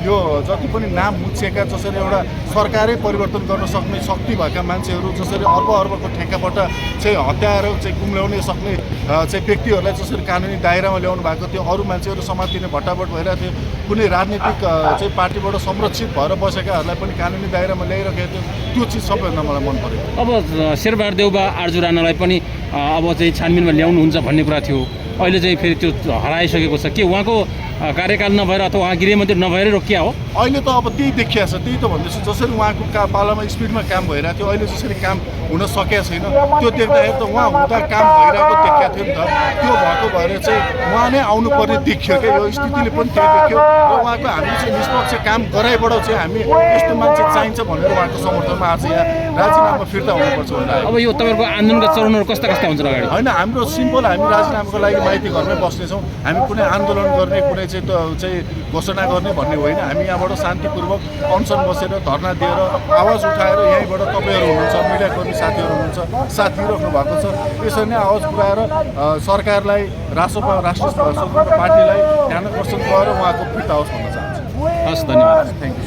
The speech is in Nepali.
यो जति पनि नाम मुछिएका जसरी एउटा सरकारै परिवर्तन गर्न सक्ने शक्ति भएका मान्छेहरू जसरी अर्बको ठेक्काबाट चाहिँ हत्याएर चाहिँ गुम्ल्याउने सक्ने चाहिँ व्यक्तिहरूलाई जसरी कानुनी दायरामा ल्याउनु भएको थियो, अरू मान्छेहरू समातिने भट्टाभट भइरहेको थियो, कुनै राजनीतिक चाहिँ पार्टीबाट संरक्षित भएर बसेकाहरूलाई पनि कानुनी दायरामा ल्याइरहेको थियो, त्यो चिज सबैभन्दा मलाई मन पऱ्यो। अब शेरबहादुर देउबा आर्जु राणालाई पनि अब चाहिँ छानबिनमा ल्याउनुहुन्छ भन्ने कुरा थियो, अहिले चाहिँ फेरि त्यो हराइसकेको छ। के उहाँको कार्यकाल नभएर अथवा उहाँ गृहमन्त्री नभएरै रोकिया हो? अहिले त अब त्यही देखिया छ, त्यही त भन्दैछु। जसरी उहाँको पालामा स्पिडमा काम भइरहेको थियो, अहिले जसरी काम हुन सकेको छैन, त्यो देख्दाखेरि त उहाँ हुँदा काम भइरहेको देखिया थियो नि त। त्यो भएको भएर चाहिँ उहाँ नै आउनुपर्ने देखियो क्या, यो स्थितिले पनि त्यही देखियो। र उहाँको हामीले चाहिँ निष्पक्ष काम गराइबाट चाहिँ हामी यस्तो मान्छे चाहिन्छ भनेर उहाँको समर्थनमा आज यहाँ राजीनामा फिर्ता हुनुपर्छ भनेर। अब यो तपाईँहरूको आन्दोलनका चरणहरू कस्ता कस्ता हुन्छ अगाडि? होइन, हाम्रो सिम्पल, हामी राजीनामाको लागि माइती घरमै बस्नेछौँ। हामी कुनै आन्दोलन गर्ने, कुनै चाहिँ घोषणा गर्ने भन्ने होइन। हामी यहाँबाट शान्तिपूर्वक अनसन बसेर धरना दिएर आवाज उठाएर यहीँबाट तपाईँहरू हुनुहुन्छ, मिडियाकर्मी साथीहरू हुनुहुन्छ, साथ दिइराख्नु भएको छ। यसरी नै आवाज पुऱ्याएर सरकारलाई, राष्ट्रिय स्वतन्त्र पार्टीलाई ध्यान आकर्षण गरेर उहाँको फिर्ता होस् भन्न चाहन्छु। हस्, धन्यवाद। Thank you.